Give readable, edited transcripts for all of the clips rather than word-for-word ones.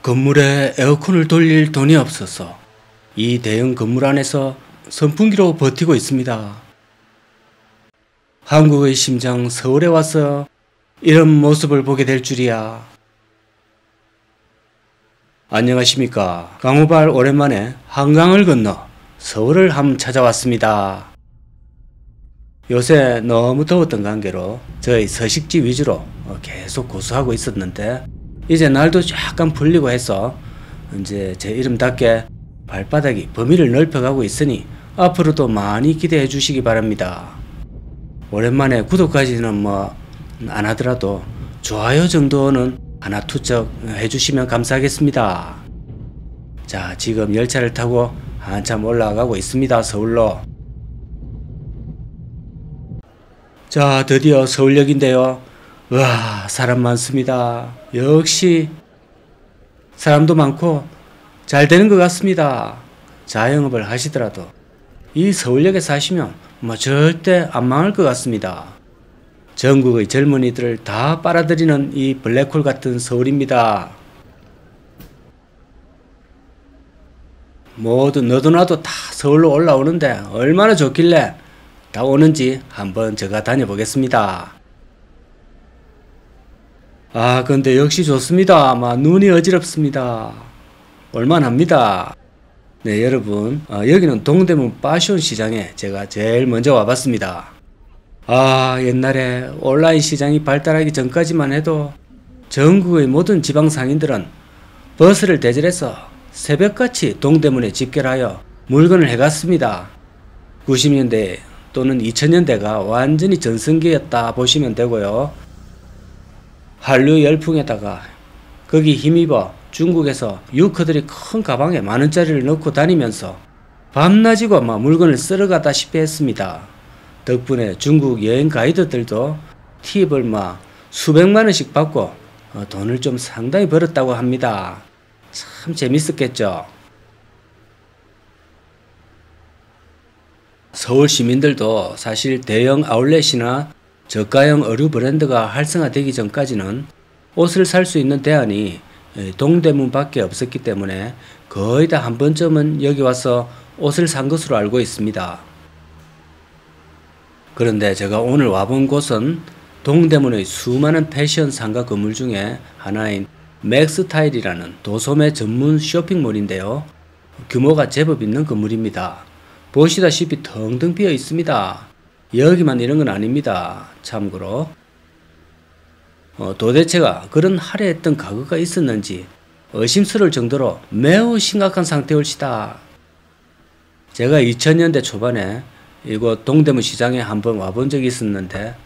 건물에 에어컨을 돌릴 돈이 없어서 이 대형 건물 안에서 선풍기로 버티고 있습니다. 한국의 심장 서울에 와서 이런 모습을 보게 될 줄이야. 안녕하십니까. 강우발 오랜만에 한강을 건너 서울을 한번 찾아왔습니다. 요새 너무 더웠던 관계로 저희 서식지 위주로 계속 고수하고 있었는데 이제 날도 약간 풀리고 해서 이제 제 이름답게 발바닥이 범위를 넓혀가고 있으니 앞으로도 많이 기대해 주시기 바랍니다. 오랜만에 구독까지는 안 하더라도 좋아요 정도는 하나 투척 해주시면 감사하겠습니다. 자, 지금 열차를 타고 한참 올라가고 있습니다. 서울로. 자, 드디어 서울역인데요. 와, 사람 많습니다. 역시 사람도 많고 잘 되는 것 같습니다. 자영업을 하시더라도 이 서울역에 사시면 절대 안 망할 것 같습니다. 전국의 젊은이들을 다 빨아들이는 이 블랙홀 같은 서울입니다. 모두 너도 나도 다 서울로 올라오는데 얼마나 좋길래 다 오는지 한번 제가 다녀보겠습니다. 아, 근데 역시 좋습니다. 눈이 어지럽습니다. 올만합니다. 네, 여러분, 여기는 동대문 파션 시장에 제가 제일 먼저 와봤습니다. 아, 옛날에 온라인 시장이 발달하기 전까지만 해도 전국의 모든 지방 상인들은 버스를 대절해서 새벽같이 동대문에 집결하여 물건을 해갔습니다. 90년대 또는 2000년대가 완전히 전성기였다 보시면 되고요. 한류 열풍에다가 거기 힘입어 중국에서 유커들이 큰 가방에 만원짜리를 넣고 다니면서 밤낮이고 물건을 쓸어가다시피 했습니다. 덕분에 중국 여행 가이드들도 팁을 수백만원씩 받고 돈을 좀 상당히 벌었다고 합니다. 참 재밌었겠죠. 서울 시민들도 사실 대형 아울렛이나 저가형 의류 브랜드가 활성화되기 전까지는 옷을 살 수 있는 대안이 동대문 밖에 없었기 때문에 거의 다 한 번쯤은 여기 와서 옷을 산 것으로 알고 있습니다. 그런데 제가 오늘 와본 곳은 동대문의 수많은 패션 상가 건물 중에 하나인 맥스타일이라는 도소매 전문 쇼핑몰인데요. 규모가 제법 있는 건물입니다. 보시다시피 텅텅 비어 있습니다. 여기만 이런 건 아닙니다. 참고로 도대체가 그런 화려했던 가구가 있었는지 의심스러울 정도로 매우 심각한 상태일시다. 제가 2000년대 초반에 이곳 동대문 시장에 한번 와본 적이 있었는데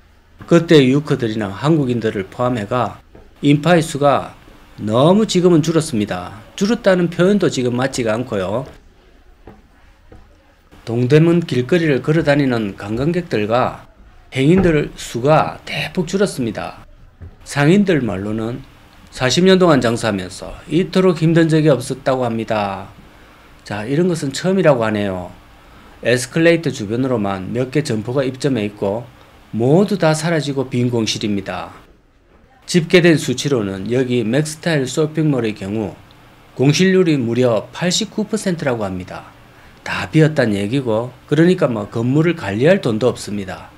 그때 유커들이나 한국인들을 포함해가 인파의 수가 너무 지금은 줄었습니다. 줄었다는 표현도 지금 맞지가 않고요. 동대문 길거리를 걸어다니는 관광객들과 행인들 수가 대폭 줄었습니다. 상인들 말로는 40년 동안 장사하면서 이토록 힘든 적이 없었다고 합니다. 자, 이런 것은 처음이라고 하네요. 에스컬레이터 주변으로만 몇 개 점포가 입점해 있고 모두 다 사라지고 빈 공실입니다. 집계된 수치로는 여기 맥스타일 쇼핑몰의 경우 공실률이 무려 89%라고 합니다. 다 비었단 얘기고, 그러니까 건물을 관리할 돈도 없습니다.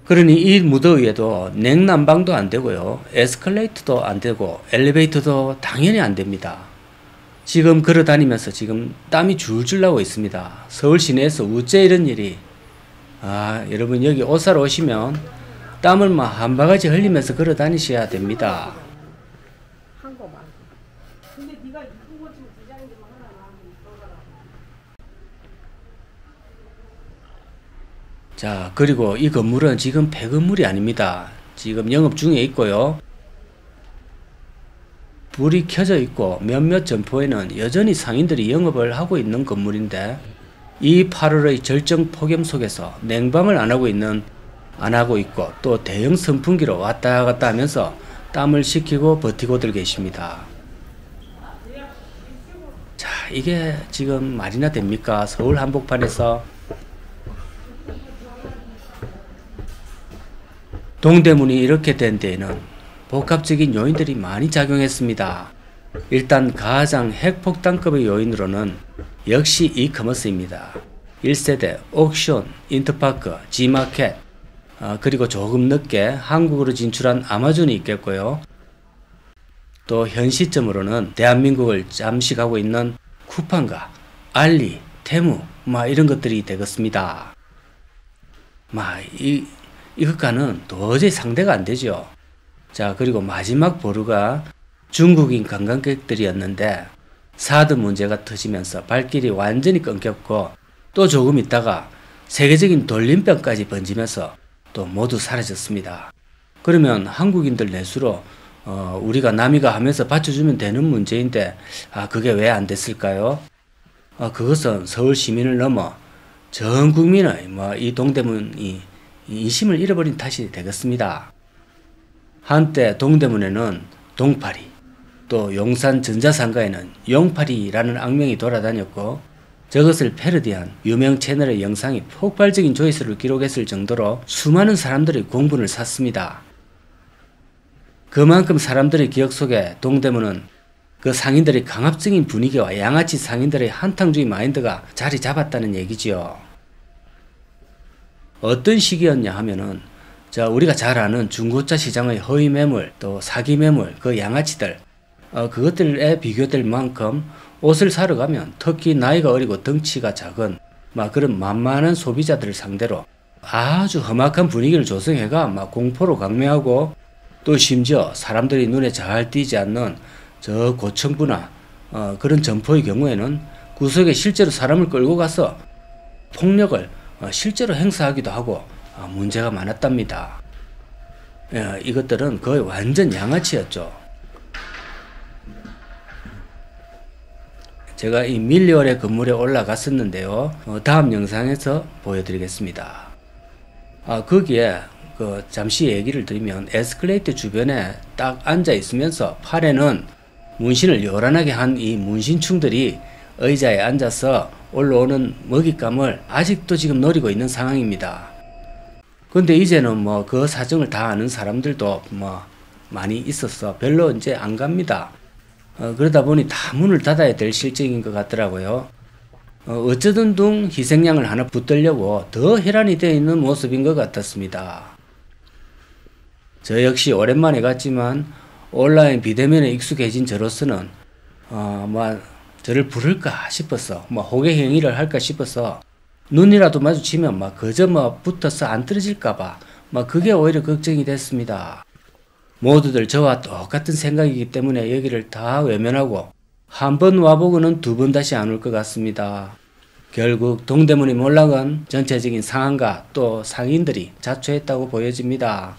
그러니 이 무더위에도 냉난방도 안 되고요. 에스컬레이터도 안 되고 엘리베이터도 당연히 안 됩니다. 지금 걸어 다니면서 지금 땀이 줄줄 나고 있습니다. 서울 시내에서 어째 이런 일이. 여러분 여기 옷 사러 오시면 땀을 한 바가지 흘리면서 걸어 다니셔야 됩니다. 자, 그리고 이 건물은 지금 폐건물이 아닙니다. 지금 영업 중에 있고요. 불이 켜져 있고 몇몇 점포에는 여전히 상인들이 영업을 하고 있는 건물인데 이 8월의 절정 폭염 속에서 냉방을 안 하고 있고 또 대형 선풍기로 왔다 갔다 하면서 땀을 식히고 버티고들 계십니다. 자, 이게 지금 말이나 됩니까? 서울 한복판에서 동대문이 이렇게 된 데에는 복합적인 요인들이 많이 작용했습니다. 일단 가장 핵폭탄급의 요인으로는 역시 이커머스입니다. 1세대, 옥션, 인터파크, G마켓, 그리고 조금 늦게 한국으로 진출한 아마존이 있겠고요. 또 현 시점으로는 대한민국을 잠식하고 있는 쿠팡과 알리, 테무 이런 것들이 되겠습니다. 이것과는 도저히 상대가 안 되죠. 자, 그리고 마지막 보루가 중국인 관광객들이었는데 사드 문제가 터지면서 발길이 완전히 끊겼고 또 조금 있다가 세계적인 돌림병까지 번지면서 또 모두 사라졌습니다. 그러면 한국인들 내수로 우리가 남이가 하면서 받쳐주면 되는 문제인데 그게 왜 안 됐을까요? 그것은 서울 시민을 넘어 전 국민의 이 동대문이 인심을 잃어버린 탓이 되겠습니다. 한때 동대문에는 동파리, 또 용산 전자상가에는 용파리라는 악명이 돌아다녔고 저것을 패러디한 유명 채널의 영상이 폭발적인 조회수를 기록했을 정도로 수많은 사람들의 공분을 샀습니다. 그만큼 사람들의 기억 속에 동대문은 그 상인들의 강압적인 분위기와 양아치 상인들의 한탕주의 마인드가 자리 잡았다는 얘기지요. 어떤 시기였냐 하면은 우리가 잘 아는 중고차 시장의 허위 매물, 또 사기 매물, 그 양아치들 그것들에 비교될 만큼 옷을 사러 가면 특히 나이가 어리고 덩치가 작은 그런 만만한 소비자들을 상대로 아주 험악한 분위기를 조성해가 공포로 강매하고 또 심지어 사람들이 눈에 잘 띄지 않는 저 고층부나 그런 점포의 경우에는 구석에 실제로 사람을 끌고 가서 폭력을 실제로 행사하기도 하고 문제가 많았답니다. 이것들은 거의 완전 양아치였죠. 제가 이 밀리얼의 건물에 올라갔었는데요. 다음 영상에서 보여드리겠습니다. 거기에 잠시 얘기를 드리면 에스컬레이터 주변에 딱 앉아 있으면서 팔에는 문신을 요란하게 한 이 문신충들이 의자에 앉아서 올라오는 먹잇감을 아직도 지금 노리고 있는 상황입니다. 근데 이제는 그 사정을 다 아는 사람들도 많이 있어서 별로 이제 안 갑니다. 그러다 보니 다 문을 닫아야 될 실정인 것 같더라고요. 어쩌든 둥 희생양을 하나 붙들려고 더 혈안이 되어 있는 모습인 것 같았습니다. 저 역시 오랜만에 갔지만 온라인 비대면에 익숙해진 저로서는 저를 부를까 싶어서 호객 행위를 할까 싶어서 눈이라도 마주치면 그저 붙어서 안 떨어질까봐 그게 오히려 걱정이 됐습니다. 모두들 저와 똑같은 생각이기 때문에 여기를 다 외면하고 한 번 와보고는 두 번 다시 안 올 것 같습니다. 결국 동대문이 몰락은 전체적인 상황과 또 상인들이 자초했다고 보여집니다.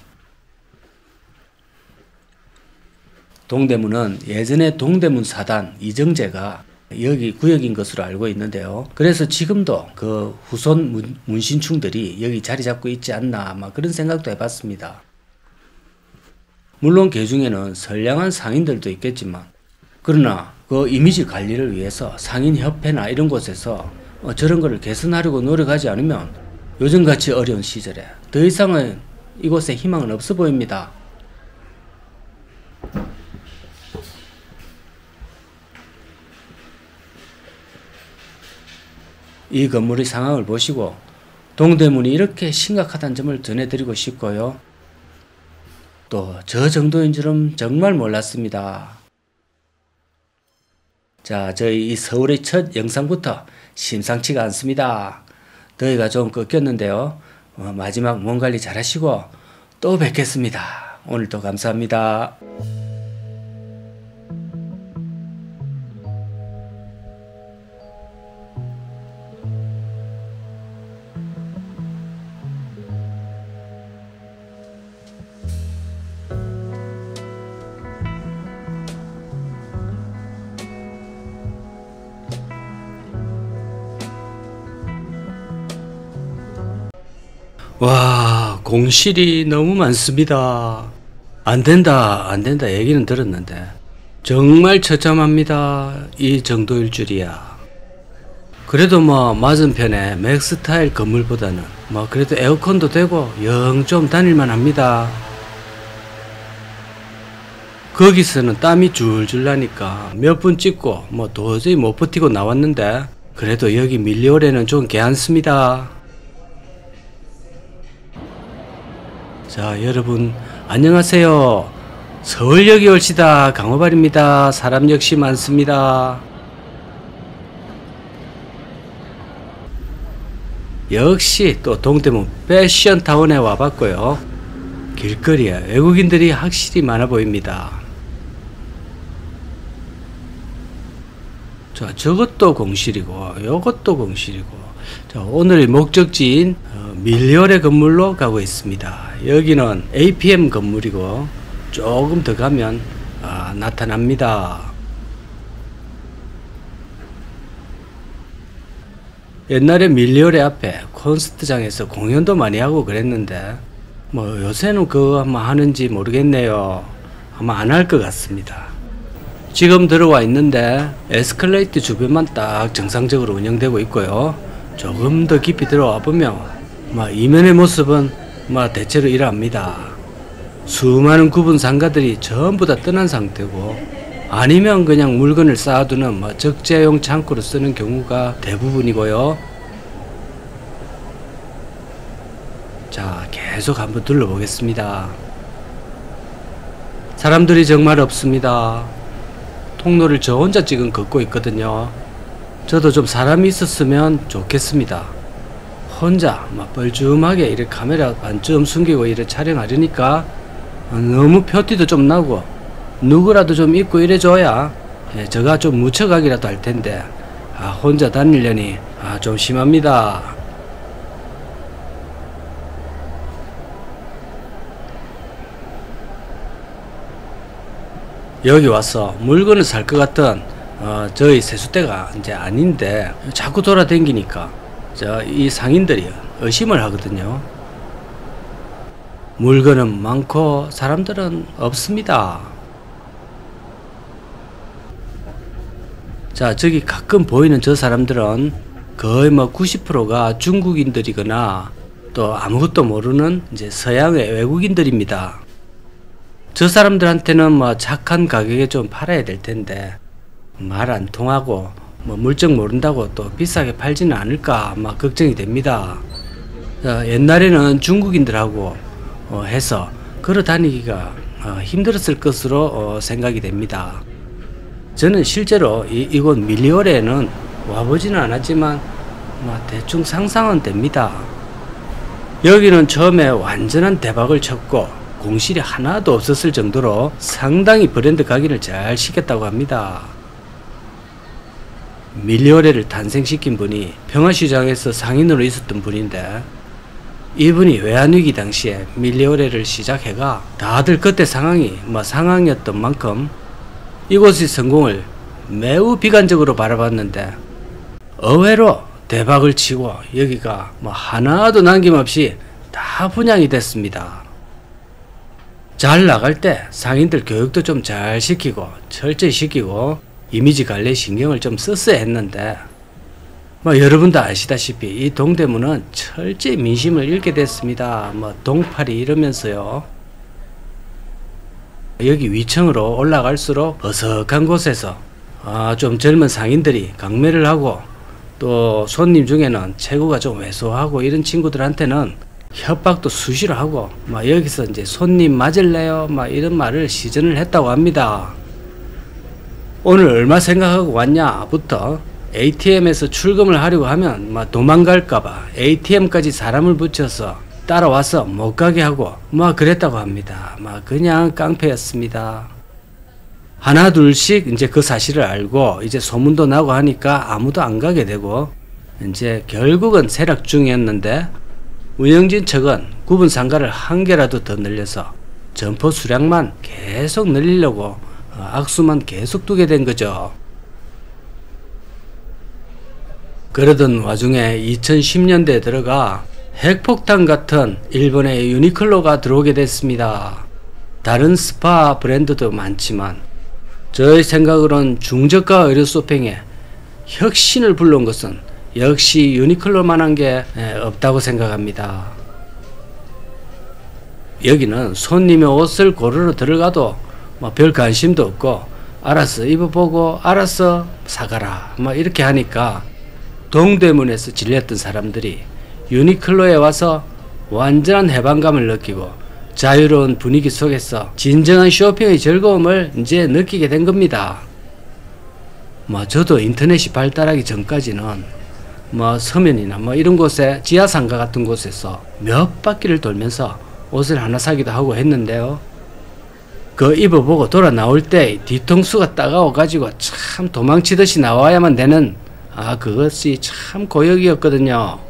동대문은 예전에 동대문 사단 이정재가 여기 구역인 것으로 알고 있는데요. 그래서 지금도 그 후손 문신충들이 여기 자리 잡고 있지 않나 그런 생각도 해봤습니다. 물론 그 중에는 선량한 상인들도 있겠지만 그러나 그 이미지 관리를 위해서 상인협회나 이런 곳에서 저런 거를 개선하려고 노력하지 않으면 요즘같이 어려운 시절에 더 이상은 이곳에 희망은 없어 보입니다. 이 건물의 상황을 보시고 동대문이 이렇게 심각하다는 점을 전해드리고 싶고요. 또 저 정도인 줄은 정말 몰랐습니다. 자, 저희 이 서울의 첫 영상부터 심상치가 않습니다. 더위가 좀 꺾였는데요. 마지막 몸 관리 잘 하시고 또 뵙겠습니다. 오늘도 감사합니다. 와, 공실이 너무 많습니다. 안 된다 얘기는 들었는데 정말 처참합니다. 이 정도일 줄이야. 그래도 맞은편에 맥스타일 건물보다는 그래도 에어컨도 되고 영 좀 다닐만 합니다. 거기서는 땀이 줄줄 나니까 몇 분 찍고 뭐 도저히 못 버티고 나왔는데 그래도 여기 밀리오레는 좀 괜찮습니다. 자, 여러분 안녕하세요. 서울역이 올시다 강호발입니다. 사람 역시 많습니다. 역시 또 동대문 패션타운에 와봤고요. 길거리에 외국인들이 확실히 많아 보입니다. 자, 저것도 공실이고 요것도 공실이고, 자, 오늘의 목적지인 밀리오레 건물로 가고 있습니다. 여기는 APM 건물이고 조금 더 가면 나타납니다. 옛날에 밀리오레 앞에 콘서트장에서 공연도 많이 하고 그랬는데 뭐 요새는 그거 아마 하는지 모르겠네요. 아마 안 할 것 같습니다. 지금 들어와 있는데 에스컬레이터 주변만 딱 정상적으로 운영되고 있고요. 조금 더 깊이 들어와 보면 이면의 모습은 대체로 이러합니다. 수많은 구분 상가들이 전부 다 떠난 상태고, 아니면 그냥 물건을 쌓아두는 적재용 창고로 쓰는 경우가 대부분이고요. 자, 계속 한번 둘러보겠습니다. 사람들이 정말 없습니다. 통로를 저 혼자 지금 걷고 있거든요. 저도 좀 사람이 있었으면 좋겠습니다. 혼자 뻘쭘하게 이렇게 카메라 반쯤 숨기고 이렇게 촬영하려니까 너무 표티도 좀 나고 누구라도 좀 있고 이래줘야 저가 좀 묻혀가기라도 할 텐데 혼자 다니려니 좀 심합니다. 여기 와서 물건을 살 것 같던 저희 세숫대가 이제 아닌데 자꾸 돌아다니니까 이 상인들이 의심을 하거든요. 물건은 많고 사람들은 없습니다. 자, 저기 가끔 보이는 저 사람들은 거의 90%가 중국인들이거나 또 아무것도 모르는 이제 서양의 외국인들입니다. 저 사람들한테는 착한 가격에 좀 팔아야 될 텐데 말 안 통하고 물정 모른다고 또 비싸게 팔지는 않을까 걱정이 됩니다. 옛날에는 중국인들하고 해서 걸어 다니기가 힘들었을 것으로 생각이 됩니다. 저는 실제로 이곳 밀리오레에는 와보지는 않았지만 대충 상상은 됩니다. 여기는 처음에 완전한 대박을 쳤고 공실이 하나도 없었을 정도로 상당히 브랜드 각인을 잘 시켰다고 합니다. 밀리오레를 탄생시킨 분이 평화시장에서 상인으로 있었던 분인데, 이분이 외환위기 당시에 밀리오레를 시작해가 다들 그때 상황이 상황이었던 만큼 이곳의 성공을 매우 비관적으로 바라봤는데 의외로 대박을 치고 여기가 하나도 남김없이 다 분양이 됐습니다. 잘 나갈 때 상인들 교육도 좀 잘 시키고 철저히 시키고 이미지 관리에 신경을 좀 썼어야 했는데 여러분도 아시다시피 이 동대문은 철저히 민심을 잃게 됐습니다. 동파리 이러면서요. 여기 위층으로 올라갈수록 어석한 곳에서 좀 젊은 상인들이 강매를 하고, 또 손님 중에는 체구가 좀 왜소하고 이런 친구들한테는 협박도 수시로 하고 여기서 이제 손님 맞을래요? 이런 말을 시전을 했다고 합니다. 오늘 얼마 생각하고 왔냐부터 ATM에서 출금을 하려고 하면 도망갈까봐 ATM까지 사람을 붙여서 따라와서 못 가게 하고 그랬다고 합니다. 그냥 깡패였습니다. 하나 둘씩 이제 그 사실을 알고 이제 소문도 나고 하니까 아무도 안 가게 되고, 이제 결국은 세락 중이었는데 운영진 측은 구분 상가를 한 개라도 더 늘려서 점포 수량만 계속 늘리려고 악수만 계속 두게 된 거죠. 그러던 와중에 2010년대에 들어가 핵폭탄 같은 일본의 유니클로가 들어오게 됐습니다. 다른 스파 브랜드도 많지만 저의 생각으로는 중저가 의류 쇼핑에 혁신을 불러온 것은 역시 유니클로만한 게 없다고 생각합니다. 여기는 손님의 옷을 고르러 들어가도 뭐 별 관심도 없고 알았어 입어보고 알았어 사가라 뭐 이렇게 하니까 동대문에서 질렸던 사람들이 유니클로에 와서 완전한 해방감을 느끼고 자유로운 분위기 속에서 진정한 쇼핑의 즐거움을 이제 느끼게 된 겁니다. 뭐 저도 인터넷이 발달하기 전까지는 뭐 서면이나 뭐 이런 곳에 지하상가 같은 곳에서 몇 바퀴를 돌면서 옷을 하나 사기도 하고 했는데요. 그 입어보고 돌아 나올 때 뒤통수가 따가워 가지고 참 도망치듯이 나와야만 되는 그것이 참 고역이었거든요.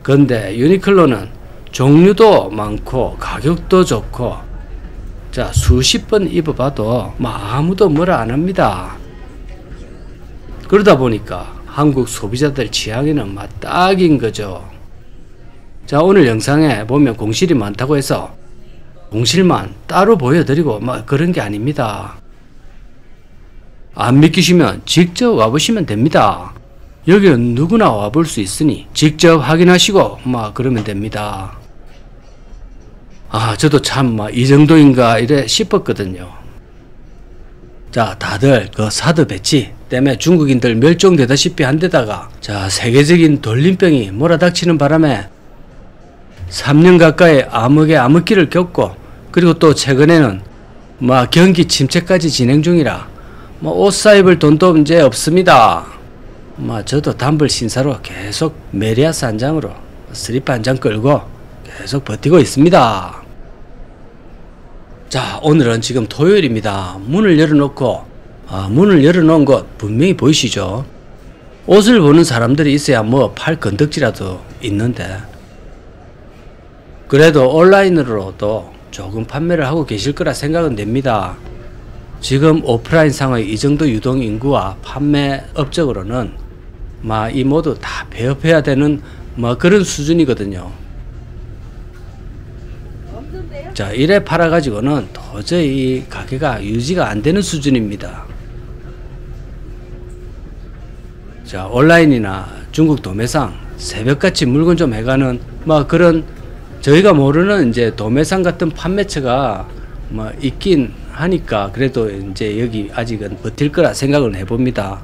근데 유니클로는 종류도 많고 가격도 좋고 자 수십 번 입어봐도 뭐 아무도 뭐라 안 합니다. 그러다 보니까 한국 소비자들 취향에는 막 딱인 거죠. 자 오늘 영상에 보면 공실이 많다고 해서 공실만 따로 보여드리고 막 그런 게 아닙니다. 안 믿기시면 직접 와보시면 됩니다. 여기는 누구나 와볼 수 있으니 직접 확인하시고 막 그러면 됩니다. 저도 참 이 정도인가 이래 싶었거든요. 자 다들 그 사드 배치 때문에 중국인들 멸종되다시피 한데다가 자 세계적인 돌림병이 몰아닥치는 바람에 3년 가까이 암흑의 암흑기를 겪고 그리고 또 최근에는 경기 침체까지 진행 중이라 옷 사 입을 돈도 이제 없습니다. 저도 단벌 신사로 계속 메리아스 한 장으로 스리퍼 한 장 끌고 계속 버티고 있습니다. 자 오늘은 지금 토요일입니다. 문을 열어놓고 문을 열어놓은 것 분명히 보이시죠? 옷을 보는 사람들이 있어야 팔 건덕지라도 있는데 그래도 온라인으로도 조금 판매를 하고 계실 거라 생각은 됩니다. 지금 오프라인 상의 이 정도 유동 인구와 판매 업적으로는 이 모두 다 배업해야 되는 그런 수준이거든요. 자 이래 팔아가지고는 도저히 가게가 유지가 안 되는 수준입니다. 자 온라인이나 중국 도매상 새벽같이 물건 좀 해가는 그런 저희가 모르는 이제 도매상 같은 판매처가 있긴 하니까 그래도 이제 여기 아직은 버틸 거라 생각을 해봅니다.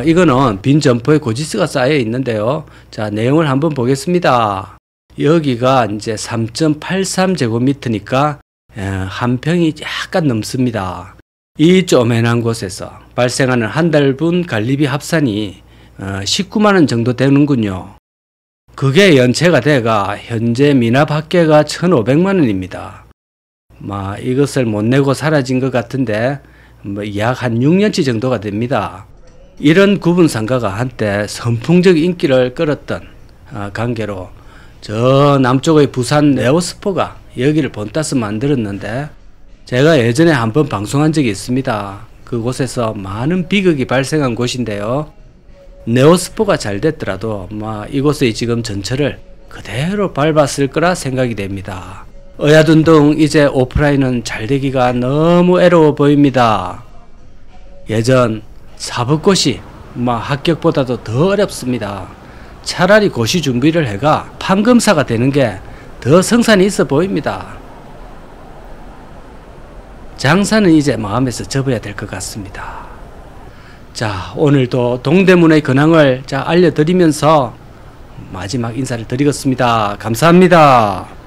이거는 빈 점포에 고지서가 쌓여 있는데요. 자, 내용을 한번 보겠습니다. 여기가 이제 3.83제곱미터니까 한 평이 약간 넘습니다. 이 쪼매난 곳에서 발생하는 한 달분 관리비 합산이 19만원 정도 되는군요. 그게 연체가 돼가 현재 미납합계가 1,500만원입니다. 이것을 못 내고 사라진 것 같은데 약 한 6년치 정도가 됩니다. 이런 구분 상가가 한때 선풍적 인기를 끌었던 관계로 저 남쪽의 부산 네오스포가 여기를 본따서 만들었는데 제가 예전에 한번 방송한 적이 있습니다. 그곳에서 많은 비극이 발생한 곳인데요. 네오스포가 잘 됐더라도 이곳의 지금 전철을 그대로 밟았을 거라 생각이 됩니다. 어야둔둥 이제 오프라인은 잘 되기가 너무 애로워 보입니다. 예전 사법고시 합격보다도 더 어렵습니다. 차라리 고시 준비를 해가 판검사가 되는 게 더 성산이 있어 보입니다. 장사는 이제 마음에서 접어야 될 것 같습니다. 자 오늘도 동대문의 근황을 알려드리면서 마지막 인사를 드리겠습니다. 감사합니다.